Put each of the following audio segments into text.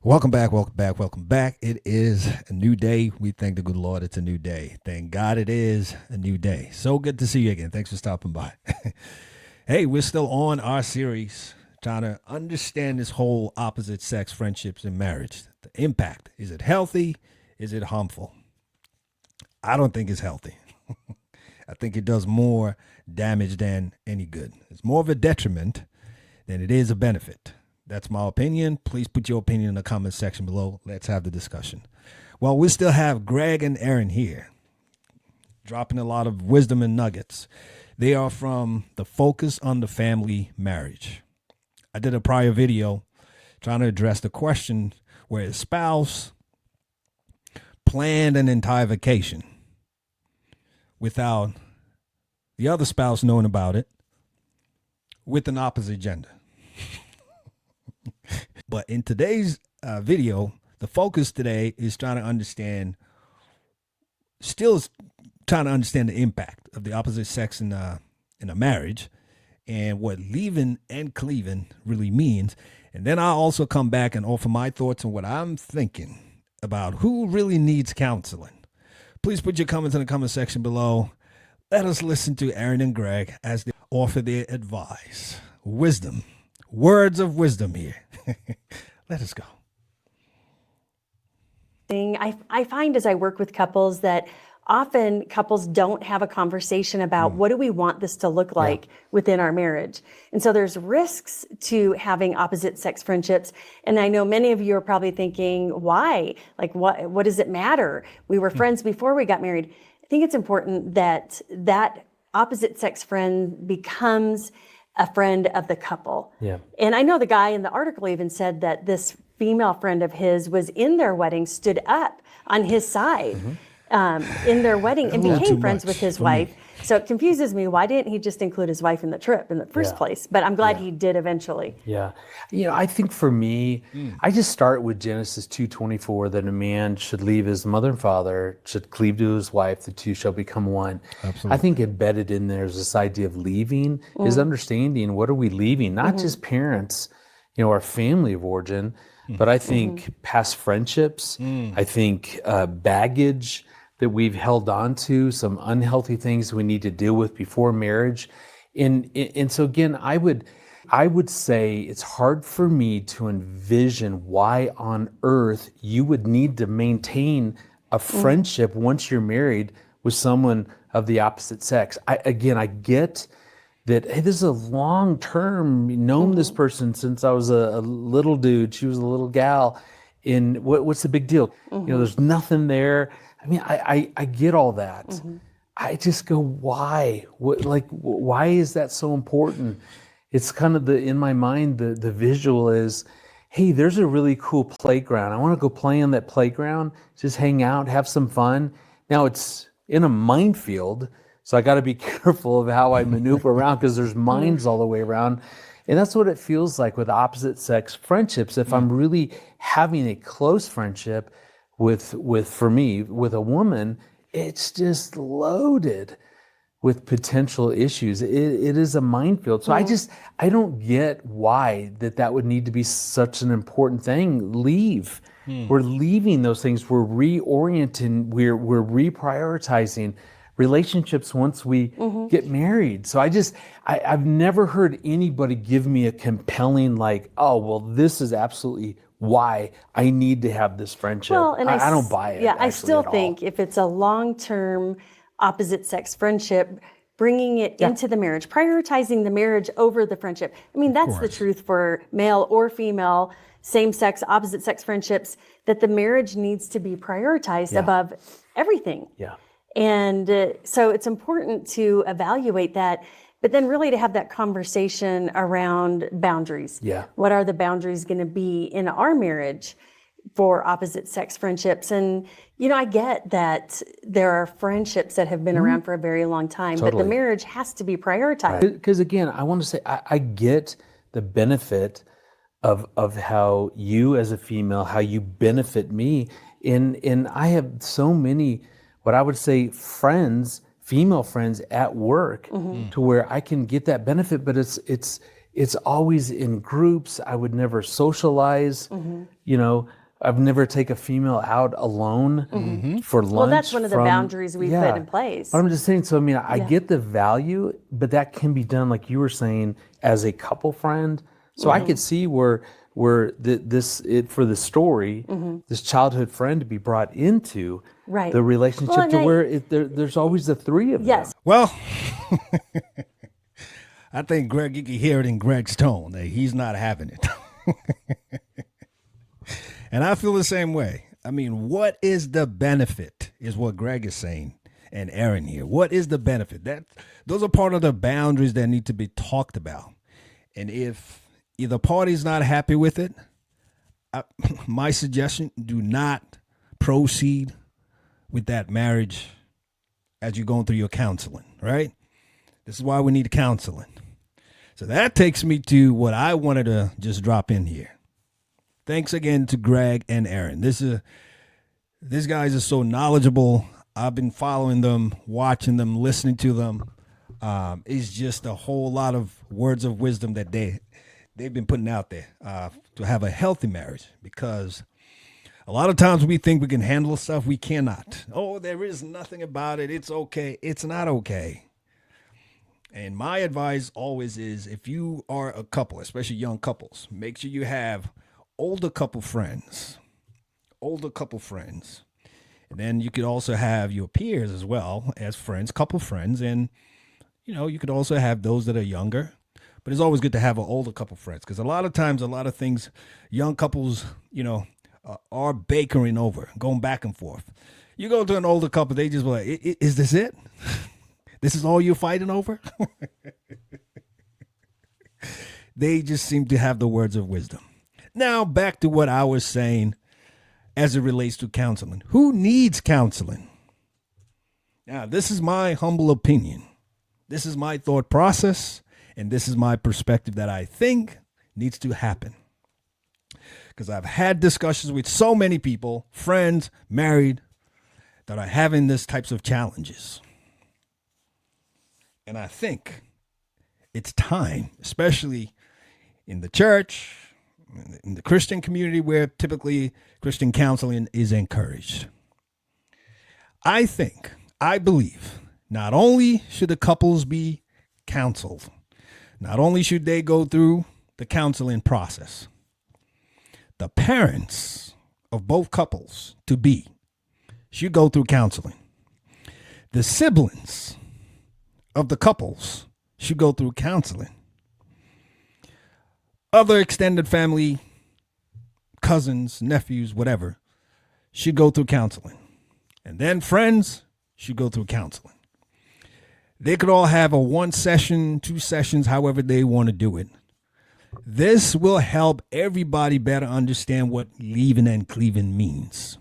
Welcome back, welcome back, welcome back. It is a new day. We thank the good Lord it's a new day. Thank God it is a new day. So good to see you again. Thanks for stopping by. Hey, we're still on our series trying to understand this whole opposite sex friendships and marriage. The impact. Is it healthy? Is it harmful? I don't think it's healthy. I think it does more damage than any good. It's more of a detriment than it is a benefit. That's my opinion. Please put your opinion in the comment section below. Let's have the discussion. Well, we still have Greg and Erin here, dropping a lot of wisdom and nuggets. They are from the Focus on the Family Marriage. I did a prior video trying to address the question where a spouse planned an entire vacation without the other spouse knowing about it with an opposite gender. But in today's video, the focus today is trying to understand the impact of the opposite sex in a marriage and what leaving and cleaving really means. And then I'll also come back and offer my thoughts on what I'm thinking about who really needs counseling. Please put your comments in the comment section below. Let us listen to Erin and Greg as they offer their advice. Wisdom. Words of wisdom here. Let us go. I find as I work with couples that often couples don't have a conversation about what do we want this to look like within our marriage. And so there's risks to having opposite sex friendships. And I know many of you are probably thinking, why? Like, what does it matter? We were friends before we got married. I think it's important that that opposite sex friend becomes a friend of the couple. Yeah. And I know the guy in the article even said that this female friend of his was in their wedding, stood up on his side in their wedding and became friends with his wife. So it confuses me. Why didn't he just include his wife in the trip in the first place? But I'm glad he did eventually. Yeah. I think for me, I just start with Genesis 2:24, that a man should leave his mother and father, should cleave to his wife, the two shall become one. Absolutely. I think embedded in there is this idea of leaving, is understanding what are we leaving, not just parents, our family of origin, but I think past friendships, I think baggage that we've held on to, some unhealthy things we need to deal with before marriage. And so again, I would say it's hard for me to envision why on earth you would need to maintain a friendship once you're married with someone of the opposite sex. I get that, hey, this is a long term, known this person since I was a little dude, she was a little gal, and what's the big deal? There's nothing there. I mean, I get all that. I just go, why? Why is that so important? It's kind of in my mind, the visual is, hey, there's a really cool playground. I want to go play on that playground, just hang out, have some fun. Now it's in a minefield, so I got to be careful of how I maneuver around because there's mines all the way around. And that's what it feels like with opposite sex friendships. If I'm really having a close friendship for me, with a woman, it's just loaded with potential issues. It is a minefield. So I don't get why that would need to be such an important thing. Leave. We're leaving those things. We're reorienting. We're reprioritizing relationships once we get married. So I've never heard anybody give me a compelling this is absolutely why I need to have this friendship. Well, and I don't buy it. Yeah, I still think if it's a long-term opposite sex friendship, bringing it into the marriage, prioritizing the marriage over the friendship. I mean, that's the truth for male or female, same-sex, opposite-sex friendships, that the marriage needs to be prioritized above everything. Yeah. And so it's important to evaluate that, but then really to have that conversation around boundaries. Yeah. What are the boundaries going to be in our marriage for opposite sex friendships? And, I get that there are friendships that have been around for a very long time, but the marriage has to be prioritized. Because again, I want to say, I get the benefit of how you as a female, how you benefit me. And I have so many, what I would say, friends, female friends at work, to where I can get that benefit, but it's it's always in groups. I would never socialize. I've never take a female out alone for lunch. Well, that's one of the boundaries we put in place. But I'm just saying, so I get the value, but that can be done, like you were saying, as a couple friend. So I could see where for the story, this childhood friend to be brought into the relationship where there's always the three of them. Yes. Well, I think Greg, you can hear it in Greg's tone that he's not having it. And I feel the same way. I mean, what is the benefit is what Greg is saying, and Erin here. What is the benefit? Those are part of the boundaries that need to be talked about. And if either party's not happy with it, my suggestion, do not proceed with that marriage as you're going through your counseling, right? This is why we need counseling. So that takes me to what I wanted to just drop in here. Thanks again to Greg and Erin. These guys are so knowledgeable. I've been following them, watching them, listening to them. It's just a whole lot of words of wisdom that they've been putting out there to have a healthy marriage, because a lot of times we think we can handle stuff we cannot. Oh, there is nothing about it. It's okay. It's not okay. And my advice always is, if you are a couple, especially young couples, make sure you have older couple friends. And then you could also have your peers as well as friends, couple friends. And, you could also have those that are younger. But it's always good to have an older couple friends, because a lot of times, a lot of things, young couples, are bickering over, going back and forth. You go to an older couple, they just be like, is this it? This is all you're fighting over? They just seem to have the words of wisdom. Now, back to what I was saying as it relates to counseling. Who needs counseling? Now, this is my humble opinion. This is my thought process, and this is my perspective that I think needs to happen. Because I've had discussions with so many people, friends, married, that are having these types of challenges. And I think it's time, especially in the church, in the Christian community, where typically Christian counseling is encouraged. I believe not only should the couples be counseled, not only should they go through the counseling process, the parents of both couples to be should go through counseling. The siblings of the couples should go through counseling. Other extended family, cousins, nephews, whatever, should go through counseling. And then friends should go through counseling. They could all have a 1 session, 2 sessions, however they want to do it. This will help everybody better understand what leaving and cleaving means.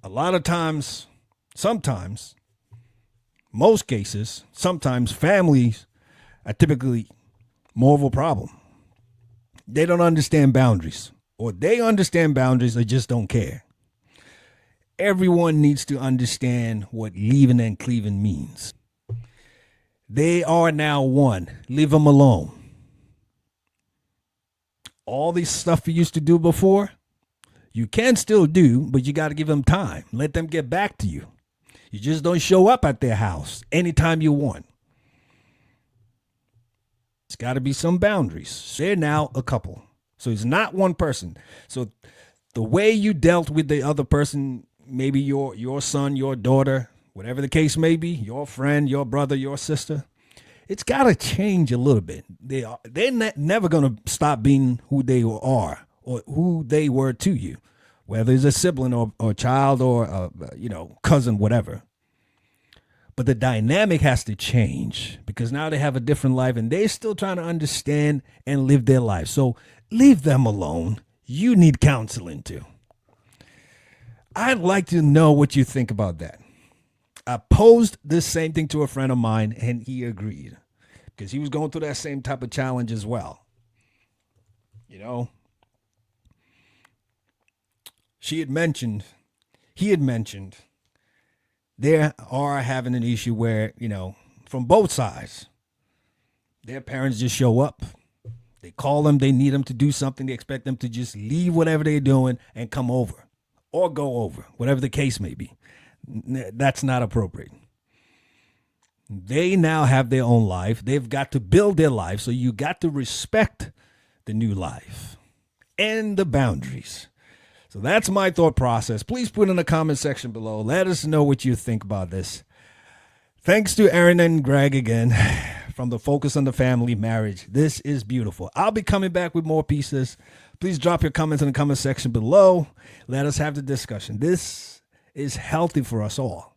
A lot of times, sometimes, most cases, sometimes families are typically more of a problem. They don't understand boundaries, or they understand boundaries, they just don't care. Everyone needs to understand what leaving and cleaving means. They are now one. Leave them alone. All this stuff you used to do before, you can still do, but you got to give them time. Let them get back to you. You just don't show up at their house anytime you want. It's got to be some boundaries. They're now a couple. So it's not one person. So the way you dealt with the other person, maybe your son, your daughter, whatever the case may be, your friend, your brother, your sister, it's got to change a little bit. They're never going to stop being who they are or who they were to you, whether it's a sibling or child or cousin, whatever. But the dynamic has to change, because now they have a different life and they're still trying to understand and live their life. So leave them alone. You need counseling too. I'd like to know what you think about that. I posed this same thing to a friend of mine and he agreed, because he was going through that same type of challenge as well. He had mentioned they are having an issue where, from both sides, their parents just show up They call them, they need them to do something. They expect them to just leave whatever they're doing and come over or go over, whatever the case may be. That's not appropriate. They now have their own life. They've got to build their life. So you got to respect the new life and the boundaries. So that's my thought process. Please put in the comment section below. Let us know what you think about this. Thanks to Erin and Greg again from the Focus on the Family Marriage. This is beautiful. I'll be coming back with more pieces. Please drop your comments in the comment section below. Let us have the discussion. This is healthy for us all.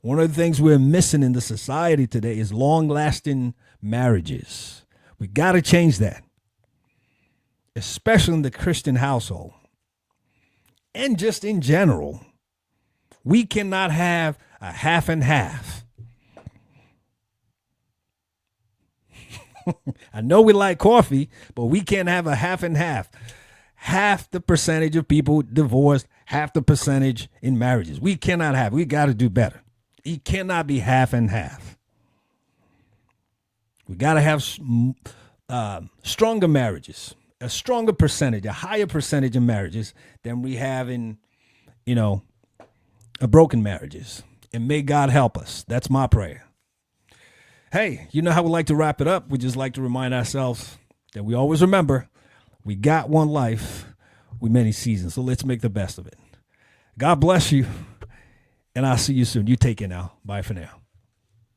One of the things we're missing in the society today is long-lasting marriages. We got to change that, especially in the Christian household. And just in general, we cannot have a half and half. I know we like coffee, but we can't have a half and half. Half the percentage of people divorced, half the percentage in marriages. We cannot have. We got to do better. It cannot be half and half. We got to have stronger marriages, a stronger percentage, a higher percentage of marriages than we have in, broken marriages. And may God help us. That's my prayer. Hey, you know how we like to wrap it up? We just like to remind ourselves that we always remember we got one life with many seasons. So let's make the best of it. God bless you. And I'll see you soon. You take it now. Bye for now.